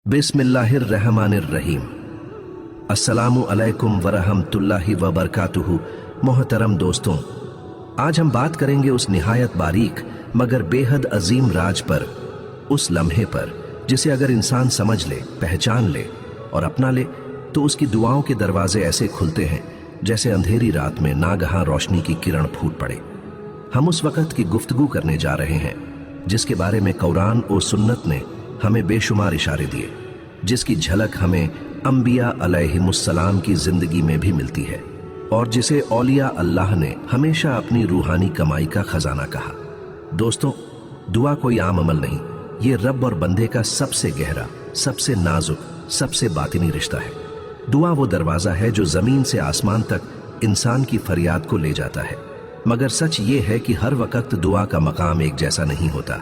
बिस्मिल्लाहिर्रहमानिर्रहीम। अस्सलामु अलैकुम वरहमतुल्लाहि वबरकातुहू। मोहतरम दोस्तों, आज हम बात करेंगे उस निहायत बारीक मगर बेहद अजीम राज पर, उस लम्हे पर जिसे अगर इंसान समझ ले, पहचान ले और अपना ले तो उसकी दुआओं के दरवाजे ऐसे खुलते हैं जैसे अंधेरी रात में नागहां रोशनी की किरण फूट पड़े। हम उस वक़्त की गुफ्तगू करने जा रहे हैं जिसके बारे में कुरान और सुन्नत ने हमें बेशुमार इशारे दिए, जिसकी झलक हमें अंबिया अलैहिमुस्सलाम की जिंदगी में भी मिलती है और जिसे औलिया अल्लाह ने हमेशा अपनी रूहानी कमाई का खजाना कहा। दोस्तों, दुआ कोई आम अमल नहीं, ये रब और बंदे का सबसे गहरा, सबसे नाजुक, सबसे बातिनी रिश्ता है। दुआ वो दरवाजा है जो जमीन से आसमान तक इंसान की फरियाद को ले जाता है, मगर सच ये है कि हर वक्त दुआ का मकाम एक जैसा नहीं होता।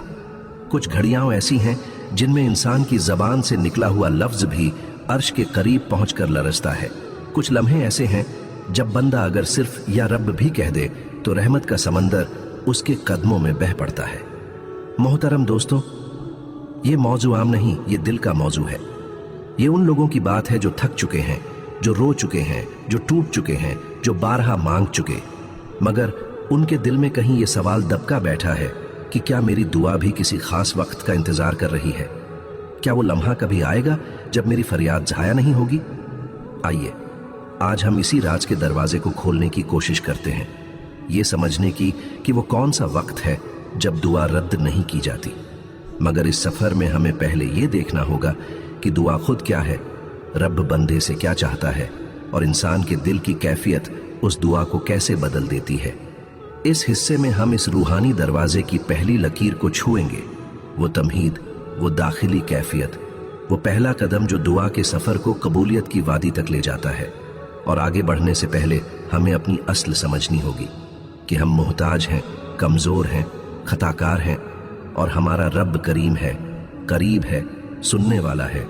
कुछ घड़ियां ऐसी हैं जिनमें इंसान की जबान से निकला हुआ लफ्ज भी अर्श के करीब पहुंचकर लरजता है। कुछ लम्हे ऐसे हैं जब बंदा अगर सिर्फ या रब भी कह दे तो रहमत का समंदर उसके कदमों में बह पड़ता है। मोहतरम दोस्तों, ये मौजू आम नहीं, ये दिल का मौजू है। ये उन लोगों की बात है जो थक चुके हैं, जो रो चुके हैं, जो टूट चुके हैं, जो बारहा मांग चुके, मगर उनके दिल में कहीं ये सवाल दबका बैठा है कि क्या मेरी दुआ भी किसी खास वक्त का इंतजार कर रही है? क्या वो लम्हा कभी आएगा जब मेरी फरियाद ज़ाया नहीं होगी? आइए आज हम इसी राज के दरवाजे को खोलने की कोशिश करते हैं, ये समझने की कि वो कौन सा वक्त है जब दुआ रद्द नहीं की जाती। मगर इस सफर में हमें पहले ये देखना होगा कि दुआ खुद क्या है, रब बंदे से क्या चाहता है और इंसान के दिल की कैफियत उस दुआ को कैसे बदल देती है। इस हिस्से में हम इस रूहानी दरवाजे की पहली लकीर को छुएंगे, वो तमहीद, वो दाखिली कैफियत, वो पहला कदम जो दुआ के सफर को कबूलियत की वादी तक ले जाता है। और आगे बढ़ने से पहले हमें अपनी असल समझनी होगी कि हम मोहताज हैं, कमजोर हैं, खताकार हैं और हमारा रब करीम है, करीब है, सुनने वाला है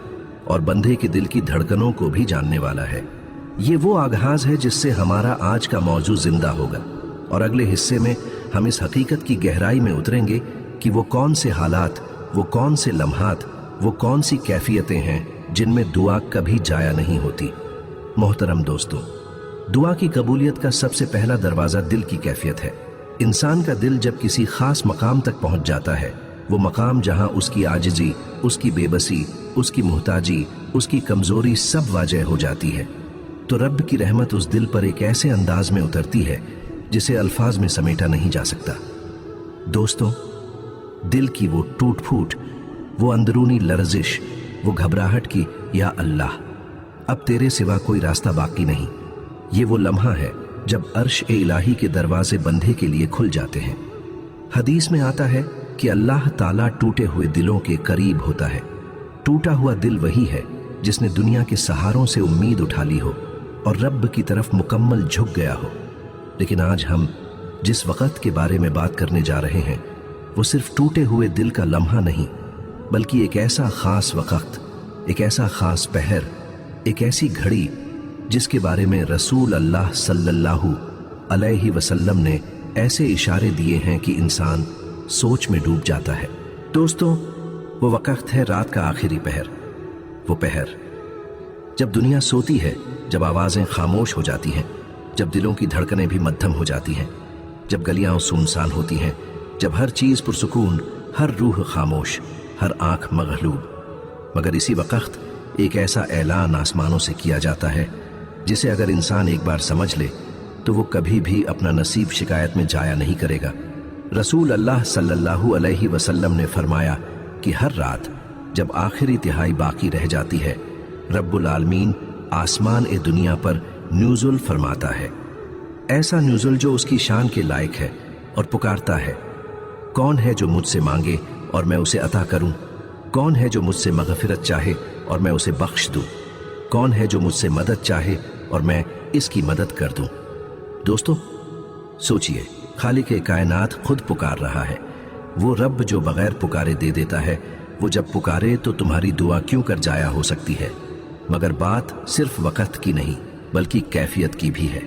और बंदे के दिल की धड़कनों को भी जानने वाला है। ये वो आगाज है जिससे हमारा आज का मौजू जिंदा होगा और अगले हिस्से में हम इस हकीकत की गहराई में उतरेंगे कि वो कौन से हालात, वो कौन से लम्हात, वो कौन सी कैफियतें हैं जिनमें दुआ कभी जाया नहीं होती। मोहतरम दोस्तों, दुआ की कबूलियत का सबसे पहला दरवाज़ा दिल की कैफियत है। इंसान का दिल जब किसी खास मकाम तक पहुंच जाता है, वो मकाम जहां उसकी आजिज़ी, उसकी बेबसी, उसकी मुहताजी, उसकी कमज़ोरी सब वाजह हो जाती है, तो रब की रहमत उस दिल पर एक ऐसे अंदाज में उतरती है जिसे अल्फाज में समेटा नहीं जा सकता। दोस्तों, दिल की वो टूट फूट, वो अंदरूनी लर्जिश, वो घबराहट की या अल्लाह अब तेरे सिवा कोई रास्ता बाकी नहीं, ये वो लम्हा है जब अर्श ए इलाही के दरवाजे बंधे के लिए खुल जाते हैं। हदीस में आता है कि अल्लाह ताला टूटे हुए दिलों के करीब होता है। टूटा हुआ दिल वही है जिसने दुनिया के सहारों से उम्मीद उठा ली हो और रब की तरफ मुकम्मल झुक गया हो। लेकिन आज हम जिस वक़्त के बारे में बात करने जा रहे हैं वो सिर्फ टूटे हुए दिल का लम्हा नहीं, बल्कि एक ऐसा खास वक़्त, एक ऐसा खास पहर, एक ऐसी घड़ी जिसके बारे में रसूल अल्लाह सल्लल्लाहु अलैहि वसल्लम ने ऐसे इशारे दिए हैं कि इंसान सोच में डूब जाता है। दोस्तों, वो वक़्त है रात का आखिरी पहर। वो पहर जब दुनिया सोती है, जब आवाज़ें खामोश हो जाती हैं, जब दिलों की धड़कनें भी मध्यम हो जाती हैं, जब गलियां सुनसान होती हैं, जब हर चीज़ पुरसुकून, हर रूह खामोश, हर आंख मगलूब। मगर इसी वक़्त एक ऐसा ऐलान आसमानों से किया जाता है जिसे अगर इंसान एक बार समझ ले तो वो कभी भी अपना नसीब शिकायत में जाया नहीं करेगा। रसूल अल्लाह सल्लल्लाहु अलैहि वसल्लम ने फरमाया कि हर रात जब आखिरी तिहाई बाकी रह जाती है, रब्बुल आलमीन आसमान ए दुनिया पर न्यूज़ुल फरमाता है। ऐसा न्यूज़ुल जो उसकी शान के लायक है और पुकारता है, कौन है जो मुझसे मांगे और मैं उसे अता करूं? कौन है जो मुझसे मग़फ़िरत चाहे और मैं उसे बख्श दूं? कौन है जो मुझसे मदद चाहे और मैं इसकी मदद कर दूं? दोस्तों, सोचिए, खालिक कायनात खुद पुकार रहा है। वो रब जो बगैर पुकारे दे देता है, वो जब पुकारे तो तुम्हारी दुआ क्यों कर जाया हो सकती है। मगर बात सिर्फ वक़्त की नहीं बल्कि कैफियत की भी है।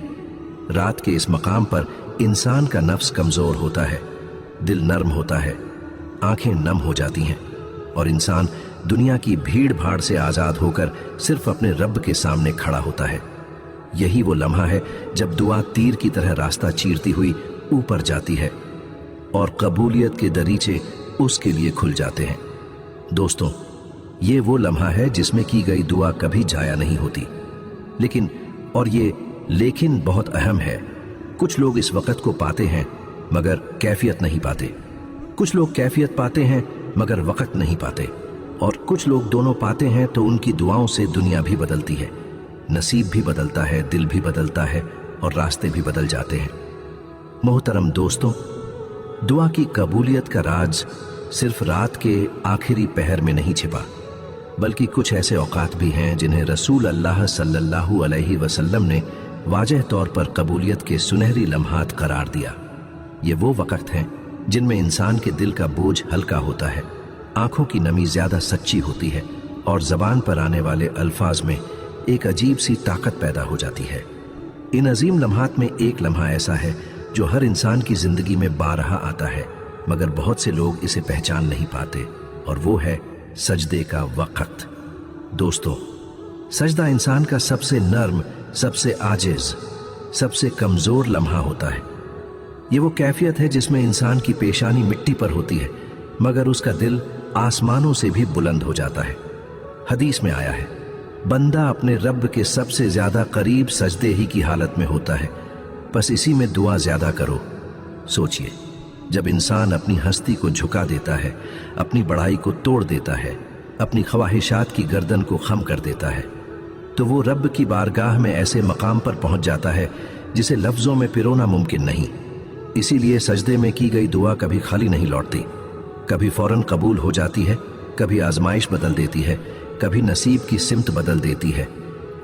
रात के इस मकाम पर इंसान का नफ्स कमज़ोर होता है, दिल नर्म होता है, आंखें नम हो जाती हैं और इंसान दुनिया की भीड़ भाड़ से आजाद होकर सिर्फ अपने रब के सामने खड़ा होता है। यही वो लम्हा है जब दुआ तीर की तरह रास्ता चीरती हुई ऊपर जाती है और कबूलियत के दरीचे उसके लिए खुल जाते हैं। दोस्तों, ये वो लम्हा है जिसमें की गई दुआ कभी जाया नहीं होती। लेकिन बहुत अहम है, कुछ लोग इस वक़्त को पाते हैं मगर कैफियत नहीं पाते। कुछ लोग कैफियत पाते हैं मगर वक़्त नहीं पाते, और कुछ लोग दोनों पाते हैं तो उनकी दुआओं से दुनिया भी बदलती है, नसीब भी बदलता है, दिल भी बदलता है और रास्ते भी बदल जाते हैं। मोहतरम दोस्तों, दुआ की कबूलियत का राज सिर्फ रात के आखिरी पहर में नहीं छिपा, बल्कि कुछ ऐसे औकात भी हैं जिन्हें रसूल अल्लाह सल्लल्लाहु अलैहि वसल्लम ने वाज़ेह तौर पर कबूलियत के सुनहरी लम्हात करार दिया। ये वो वक़्त हैं जिनमें इंसान के दिल का बोझ हल्का होता है, आंखों की नमी ज़्यादा सच्ची होती है और ज़बान पर आने वाले अल्फाज में एक अजीब सी ताकत पैदा हो जाती है। इन अजीम लम्हात में एक लम्हा ऐसा है जो हर इंसान की ज़िंदगी में बारहा आता है, मगर बहुत से लोग इसे पहचान नहीं पाते, और वो है सजदे का वक़्त। दोस्तों, सजदा इंसान का सबसे नर्म, सबसे आजिज़, सबसे कमज़ोर लम्हा होता है। ये वो कैफियत है जिसमें इंसान की पेशानी मिट्टी पर होती है मगर उसका दिल आसमानों से भी बुलंद हो जाता है। हदीस में आया है, बंदा अपने रब के सबसे ज़्यादा करीब सजदे ही की हालत में होता है, बस इसी में दुआ ज़्यादा करो। सोचिए, जब इंसान अपनी हस्ती को झुका देता है, अपनी बड़ाई को तोड़ देता है, अपनी ख्वाहिशात की गर्दन को खम कर देता है, तो वो रब की बारगाह में ऐसे मकाम पर पहुंच जाता है जिसे लफ्ज़ों में पिरोना मुमकिन नहीं। इसीलिए सजदे में की गई दुआ कभी खाली नहीं लौटती, कभी फौरन कबूल हो जाती है, कभी आजमाइश बदल देती है, कभी नसीब की सिमत बदल देती है,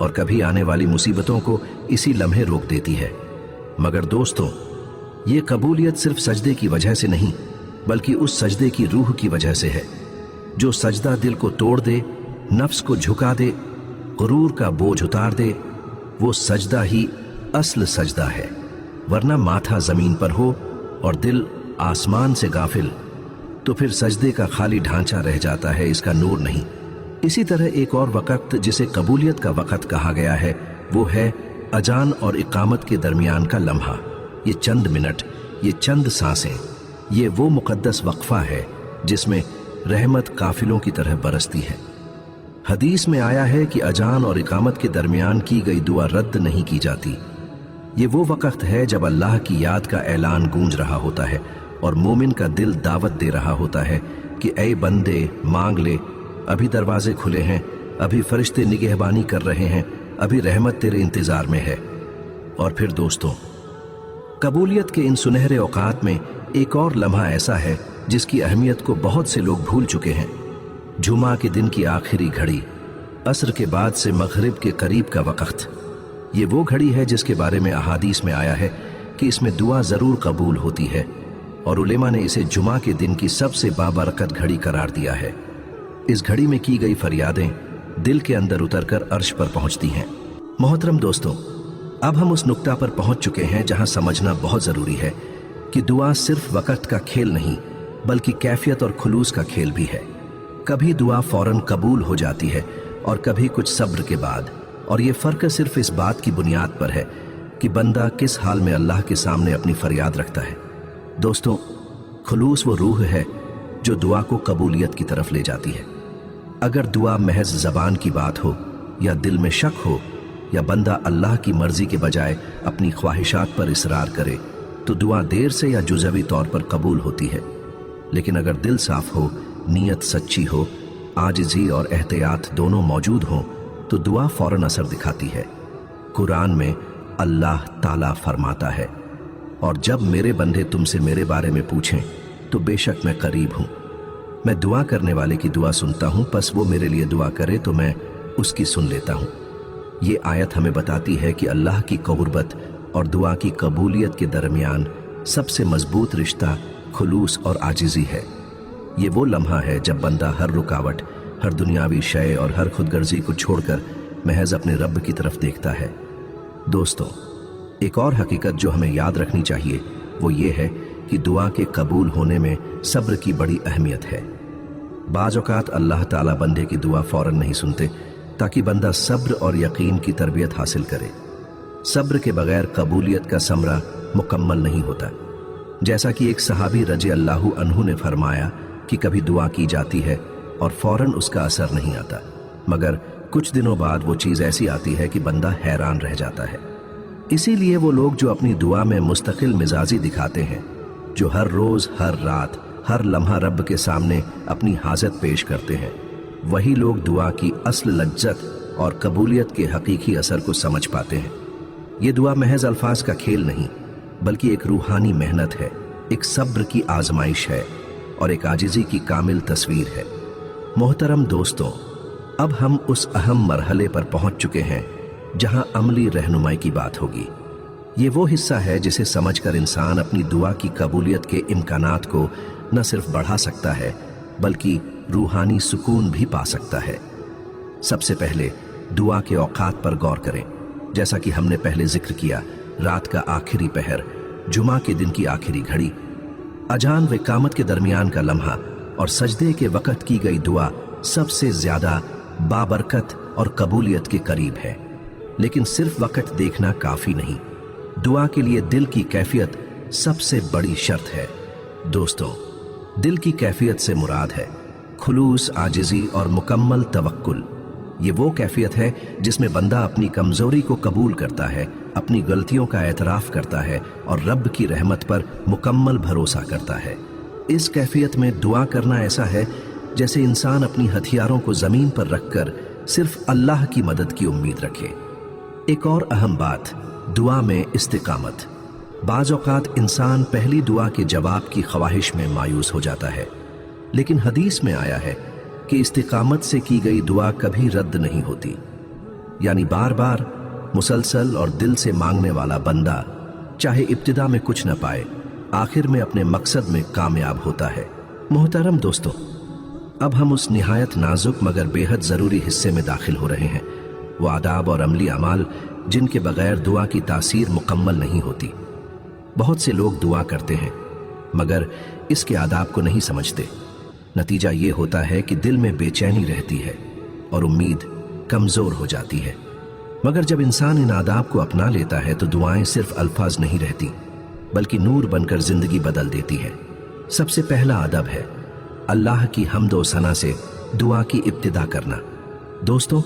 और कभी आने वाली मुसीबतों को इसी लम्हे रोक देती है। मगर दोस्तों, ये कबूलियत सिर्फ सजदे की वजह से नहीं, बल्कि उस सजदे की रूह की वजह से है। जो सजदा दिल को तोड़ दे, नफ्स को झुका दे, गुरूर का बोझ उतार दे, वो सजदा ही असल सजदा है। वरना माथा जमीन पर हो और दिल आसमान से गाफिल, तो फिर सजदे का खाली ढांचा रह जाता है, इसका नूर नहीं। इसी तरह एक और वक़्त जिसे कबूलियत का वक़्त कहा गया है, वो है अजान और इकामत के दरमियान का लम्हा। ये चंद मिनट, ये चंद सांसें, ये वो मुक़द्दस वक्फा है जिसमें रहमत काफिलों की तरह बरसती है। हदीस में आया है कि अजान और इकामत के दरमियान की गई दुआ रद्द नहीं की जाती। ये वो वक़्त है जब अल्लाह की याद का ऐलान गूंज रहा होता है और मोमिन का दिल दावत दे रहा होता है कि ऐ बंदे, मांग ले, अभी दरवाजे खुले हैं, अभी फरिश्ते निगहबानी कर रहे हैं, अभी रहमत तेरे इंतज़ार में है। और फिर दोस्तों, कबूलियत के इन सुनहरे औकात में एक और लम्हा ऐसा है जिसकी अहमियत को बहुत से लोग भूल चुके हैं। जुमा के दिन की आखिरी घड़ी, असर के बाद से मगरिब के करीब का वक़्त, ये वो घड़ी है जिसके बारे में अहादीस में आया है कि इसमें दुआ ज़रूर कबूल होती है, और उलेमा ने इसे जुमा के दिन की सबसे बाबरकत घड़ी करार दिया है। इस घड़ी में की गई फरियादें दिल के अंदर उतरकर अर्श पर पहुंचती हैं। मोहतरम दोस्तों, अब हम उस नुक्ता पर पहुंच चुके हैं जहां समझना बहुत ज़रूरी है कि दुआ सिर्फ वक़्त का खेल नहीं, बल्कि कैफियत और खुलूस का खेल भी है। कभी दुआ फौरन कबूल हो जाती है और कभी कुछ सब्र के बाद, और ये फ़र्क सिर्फ इस बात की बुनियाद पर है कि बंदा किस हाल में अल्लाह के सामने अपनी फरियाद रखता है। दोस्तों, खुलूस वो रूह है जो दुआ को कबूलियत की तरफ ले जाती है। अगर दुआ महज ज़बान की बात हो या दिल में शक हो, या बंदा अल्लाह की मर्ज़ी के बजाय अपनी ख्वाहिशात पर इसरार करे, तो दुआ देर से या जुज़वी तौर पर कबूल होती है। लेकिन अगर दिल साफ हो, नीयत सच्ची हो, आजिज़ी और एहतियात दोनों मौजूद हों, तो दुआ फौरन असर दिखाती है। कुरान में अल्लाह ताला फरमाता है, और जब मेरे बंदे तुमसे मेरे बारे में पूछें तो बेशक मैं करीब हूँ, मैं दुआ करने वाले की दुआ सुनता हूँ, बस वो मेरे लिए दुआ करे तो मैं उसकी सुन लेता हूँ। ये आयत हमें बताती है कि अल्लाह की क़ुर्बत और दुआ की कबूलियत के दरमियान सबसे मजबूत रिश्ता खुलूस और आजिज़ी है। ये वो लम्हा है जब बंदा हर रुकावट, हर दुनियावी शय और हर खुदगर्जी को छोड़कर महज अपने रब की तरफ देखता है। दोस्तों, एक और हकीकत जो हमें याद रखनी चाहिए वो ये है कि दुआ के कबूल होने में सब्र की बड़ी अहमियत है। बाज़ औक़ात अल्लाह ताला बंदे की दुआ फ़ौरन नहीं सुनते ताकि बंदा सब्र और यकीन की तरबियत हासिल करे। सब्र के बगैर कबूलियत का समरा मुकम्मल नहीं होता। जैसा कि एक सहाबी रज़ी अल्लाहु अन्हु ने फरमाया कि कभी दुआ की जाती है और फ़ौरन उसका असर नहीं आता, मगर कुछ दिनों बाद वो चीज़ ऐसी आती है कि बंदा हैरान रह जाता है। इसीलिए वो लोग जो अपनी दुआ में मुस्तकिल मिजाजी दिखाते हैं, जो हर रोज़, हर रात, हर लम्हा रब के सामने अपनी हाजत पेश करते हैं, वही लोग दुआ की असल लज्जत और कबूलियत के हकीकी असर को समझ पाते हैं। ये दुआ महज अल्फाज का खेल नहीं, बल्कि एक रूहानी मेहनत है, एक सब्र की आजमाइश है और एक आजिज़ी की कामिल तस्वीर है। मोहतरम दोस्तों, अब हम उस अहम मरहले पर पहुंच चुके हैं जहां अमली रहनुमाई की बात होगी। ये वो हिस्सा है जिसे समझकर इंसान अपनी दुआ की कबूलियत के इम्कानात को न सिर्फ बढ़ा सकता है, बल्कि रूहानी सुकून भी पा सकता है। सबसे पहले दुआ के औकात पर गौर करें। जैसा कि हमने पहले जिक्र किया, रात का आखिरी पहर, जुमा के दिन की आखिरी घड़ी, अजान व इकामत के दरमियान का लम्हा और सजदे के वक़्त की गई दुआ सबसे ज्यादा बाबरकत और कबूलियत के करीब है। लेकिन सिर्फ वक़्त देखना काफी नहीं, दुआ के लिए दिल की कैफियत सबसे बड़ी शर्त है। दोस्तों, दिल की कैफियत से मुराद है खुलूस, आजिज़ी और मुकम्मल तवक्कुल। ये वो कैफियत है जिसमें बंदा अपनी कमजोरी को कबूल करता है, अपनी गलतियों का एतराफ़ करता है और रब की रहमत पर मुकम्मल भरोसा करता है। इस कैफियत में दुआ करना ऐसा है जैसे इंसान अपनी हथियारों को ज़मीन पर रखकर सिर्फ अल्लाह की मदद की उम्मीद रखे। एक और अहम बात, दुआ में इस्तिकामत। बाज़ औक़ात इंसान पहली दुआ के जवाब की ख्वाहिश में मायूस हो जाता है, लेकिन हदीस में आया है कि इस्तिकामत से की गई दुआ कभी रद्द नहीं होती। यानी बार बार मुसलसल और दिल से मांगने वाला बंदा चाहे इब्तिदा में कुछ न पाए, आखिर में अपने मकसद में कामयाब होता है। मोहतरम दोस्तों, अब हम उस निहायत नाजुक मगर बेहद ज़रूरी हिस्से में दाखिल हो रहे हैं, वो आदाब और अमली अमाल जिनके बगैर दुआ की तासीर मुकम्मल नहीं होती। बहुत से लोग दुआ करते हैं मगर इसके आदाब को नहीं समझते। नतीजा ये होता है कि दिल में बेचैनी रहती है और उम्मीद कमज़ोर हो जाती है। मगर जब इंसान इन आदाब को अपना लेता है तो दुआएं सिर्फ अल्फाज नहीं रहती, बल्कि नूर बनकर जिंदगी बदल देती है। सबसे पहला अदब है अल्लाह की हम्द व सना से दुआ की इब्तिदा करना। दोस्तों,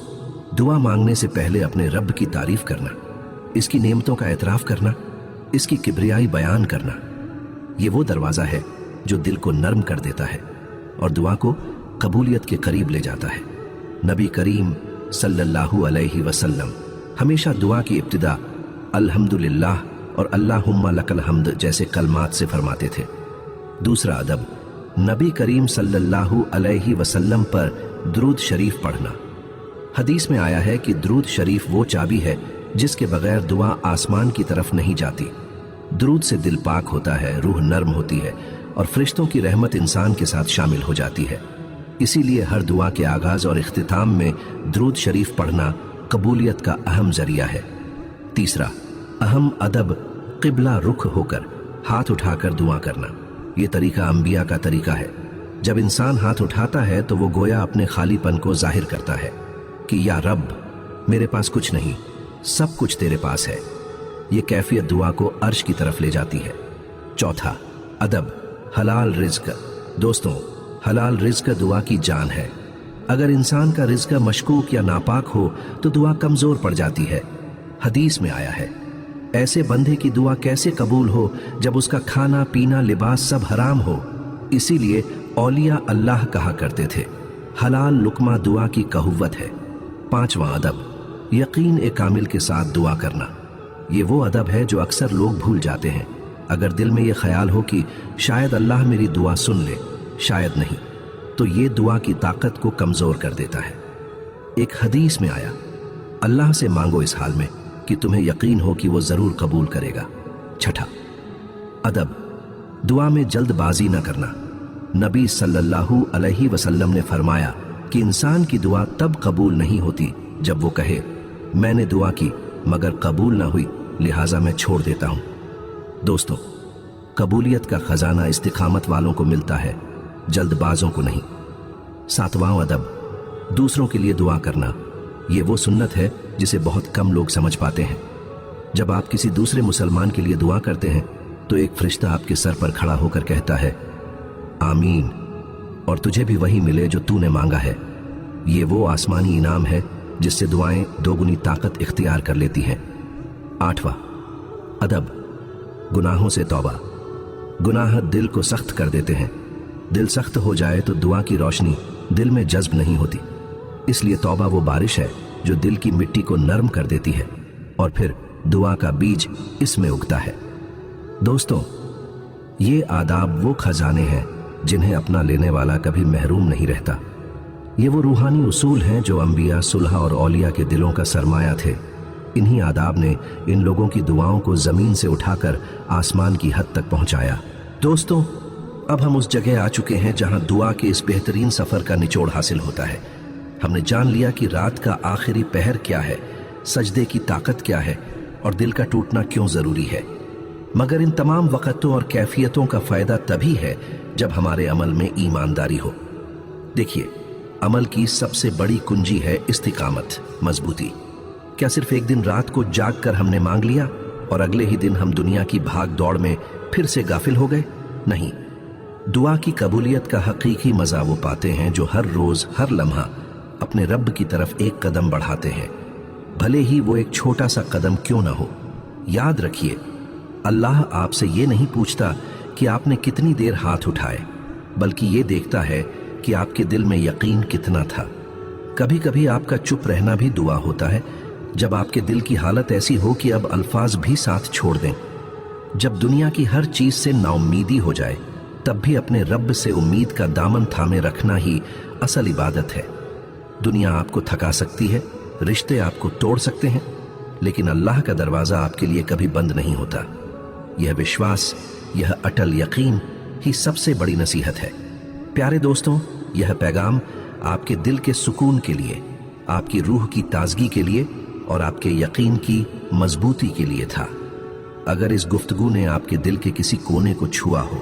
दुआ मांगने से पहले अपने रब की तारीफ करना, इसकी नेमतों का एतराफ़ करना, इसकी किब्रियाई बयान करना, ये वो दरवाज़ा है जो दिल को नर्म कर देता है और दुआ को कबूलियत के करीब ले जाता है। नबी करीम सल्लल्लाहु अलैहि वसल्लम हमेशा दुआ की इब्तिदा अल्हम्दुलिल्लाह और अल्लाहुम्मा लकल हम्द जैसे कलमात से फरमाते थे। दूसरा अदब, नबी करीम सल्लल्लाहु अलैहि वसल्लम पर दुरूद शरीफ पढ़ना। हदीस में आया है कि दुरूद शरीफ वो चाबी है जिसके बगैर दुआ आसमान की तरफ नहीं जाती। दुरूद से दिल पाक होता है, रूह नर्म होती है और फरिश्तों की रहमत इंसान के साथ शामिल हो जाती है। इसीलिए हर दुआ के आगाज और इख्तिताम में दुरूद शरीफ पढ़ना कबूलियत का अहम जरिया है। तीसरा अहम अदब, क़िबला रुख होकर हाथ उठाकर दुआ करना। ये तरीका अंबिया का तरीका है। जब इंसान हाथ उठाता है तो वो गोया अपने खालीपन को जाहिर करता है कि या रब, मेरे पास कुछ नहीं, सब कुछ तेरे पास है। ये कैफियत दुआ को अर्श की तरफ ले जाती है। चौथा अदब, हलाल रिज़्क। दोस्तों, हलाल रिज़्क दुआ की जान है। अगर इंसान का रिज़्क मशकूक या नापाक हो तो दुआ कमज़ोर पड़ जाती है। हदीस में आया है, ऐसे बंदे की दुआ कैसे कबूल हो जब उसका खाना पीना लिबास सब हराम हो। इसीलिए औलिया अल्लाह कहा करते थे, हलाल लुकमा दुआ की कहुवत है। पांचवा अदब, यकीन ए कामिल के साथ दुआ करना। ये वो अदब है जो अक्सर लोग भूल जाते हैं। अगर दिल में ये ख्याल हो कि शायद अल्लाह मेरी दुआ सुन ले, शायद नहीं, तो ये दुआ की ताकत को कमज़ोर कर देता है। एक हदीस में आया, अल्लाह से मांगो इस हाल में कि तुम्हें यकीन हो कि वो ज़रूर कबूल करेगा। छठा अदब, दुआ में जल्दबाजी न करना। नबी सल्लल्लाहु अलैहि वसल्लम ने फरमाया कि इंसान की दुआ तब कबूल नहीं होती जब वो कहे, मैंने दुआ की मगर कबूल ना हुई, लिहाजा मैं छोड़ देता हूं। दोस्तों, कबूलियत का खजाना इस्तिकामत वालों को मिलता है, जल्दबाजों को नहीं। सातवां अदब, दूसरों के लिए दुआ करना। ये वो सुन्नत है जिसे बहुत कम लोग समझ पाते हैं। जब आप किसी दूसरे मुसलमान के लिए दुआ करते हैं तो एक फरिश्ता आपके सर पर खड़ा होकर कहता है आमीन, और तुझे भी वही मिले जो तूने मांगा है। ये वो आसमानी इनाम है जिससे दुआएं दोगुनी ताकत इख्तियार कर लेती हैं। आठवां अदब, गुनाहों से तौबा। गुनाह दिल को सख्त कर देते हैं। दिल सख्त हो जाए तो दुआ की रोशनी दिल में जज्ब नहीं होती। इसलिए तौबा वो बारिश है जो दिल की मिट्टी को नरम कर देती है और फिर दुआ का बीज इसमें उगता है। दोस्तों, ये आदाब वो खजाने हैं जिन्हें अपना लेने वाला कभी महरूम नहीं रहता। ये वो रूहानी उसूल हैं जो अंबिया, सुलह और औलिया के दिलों का सरमाया थे। इन्हीं आदाब ने इन लोगों की दुआओं को जमीन से उठाकर आसमान की हद तक पहुंचाया। दोस्तों, अब हम उस जगह आ चुके हैं जहां दुआ के इस बेहतरीन सफर का निचोड़ हासिल होता है। हमने जान लिया कि रात का आखिरी पहर क्या है, सजदे की ताकत क्या है और दिल का टूटना क्यों जरूरी है। मगर इन तमाम वक़्तों और कैफियतों का फायदा तभी है जब हमारे अमल में ईमानदारी हो। देखिए, अमल की सबसे बड़ी कुंजी है इस्तिकामत, मजबूती। क्या सिर्फ एक दिन रात को जाग कर हमने मांग लिया और अगले ही दिन हम दुनिया की भाग दौड़ में फिर से गाफिल हो गए? नहीं। दुआ की कबूलियत का हकीकी मजा वो पाते हैं जो हर रोज, हर लम्हा अपने रब की तरफ एक कदम बढ़ाते हैं, भले ही वो एक छोटा सा कदम क्यों ना हो। याद रखिए, अल्लाह आपसे ये नहीं पूछता कि आपने कितनी देर हाथ उठाए, बल्कि ये देखता है कि आपके दिल में यकीन कितना था। कभी कभी आपका चुप रहना भी दुआ होता है, जब आपके दिल की हालत ऐसी हो कि अब अल्फाज भी साथ छोड़ दें। जब दुनिया की हर चीज से नाउम्मीदी हो जाए, तब भी अपने रब से उम्मीद का दामन थामे रखना ही असल इबादत है। दुनिया आपको थका सकती है, रिश्ते आपको तोड़ सकते हैं, लेकिन अल्लाह का दरवाजा आपके लिए कभी बंद नहीं होता। यह विश्वास, यह अटल यकीन ही सबसे बड़ी नसीहत है। प्यारे दोस्तों, यह पैगाम आपके दिल के सुकून के लिए, आपकी रूह की ताजगी के लिए और आपके यकीन की मजबूती के लिए था। अगर इस गुफ्तगू ने आपके दिल के किसी कोने को छुआ हो,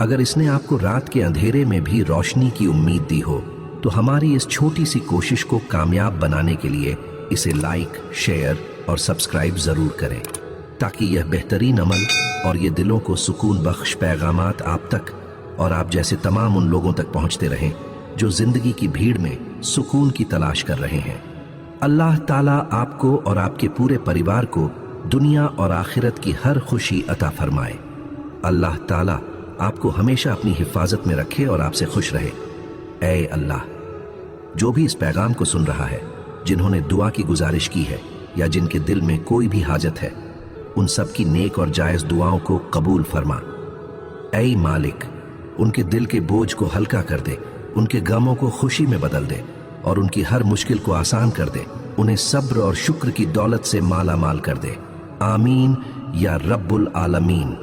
अगर इसने आपको रात के अंधेरे में भी रोशनी की उम्मीद दी हो, तो हमारी इस छोटी सी कोशिश को कामयाब बनाने के लिए इसे लाइक, शेयर और सब्सक्राइब जरूर करें, ताकि यह बेहतरीन अमल और ये दिलों को सुकून बख्श पैगामात आप तक और आप जैसे तमाम उन लोगों तक पहुंचते रहें जो जिंदगी की भीड़ में सुकून की तलाश कर रहे हैं। अल्लाह ताला आपको और आपके पूरे परिवार को दुनिया और आखिरत की हर खुशी अता फरमाए। अल्लाह ताला आपको हमेशा अपनी हिफाजत में रखे और आपसे खुश रहे। ऐ अल्लाह, जो भी इस पैगाम को सुन रहा है, जिन्होंने दुआ की गुजारिश की है या जिनके दिल में कोई भी हाजत है, उन सब की नेक और जायज दुआओं को कबूल फरमा। ऐ मालिक, उनके दिल के बोझ को हल्का कर दे, उनके गमों को खुशी में बदल दे और उनकी हर मुश्किल को आसान कर दे। उन्हें सब्र और शुक्र की दौलत से माला माल कर दे। आमीन या रब्बुल आलमीन।